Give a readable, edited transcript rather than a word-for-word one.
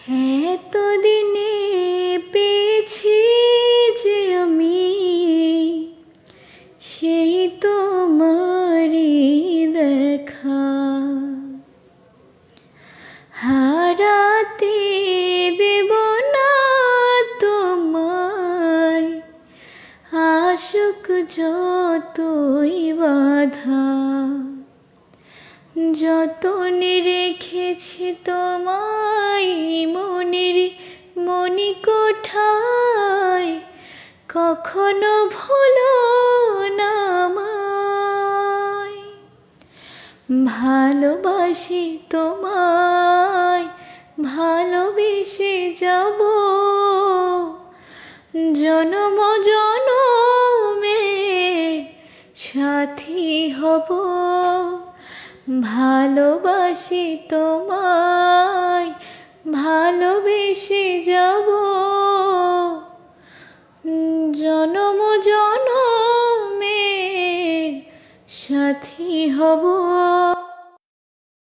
এতদিনে পেয়েছি যে আমি সেই তোমারই দেখা, হারাতে দেব না তোমায়, আসুক যতই বাধা। যতনে রেখেছি তোমায় মনের মণিকোঠায়, কখনো ভুলো না আমায়। ভালোবাসি তোমায়, ভালোবেসে যাব, জনম জনমের সাথী হব। ভালোবাসি তোমায়, ভালোবেসে যাব, জনম জনমের সাথী হব।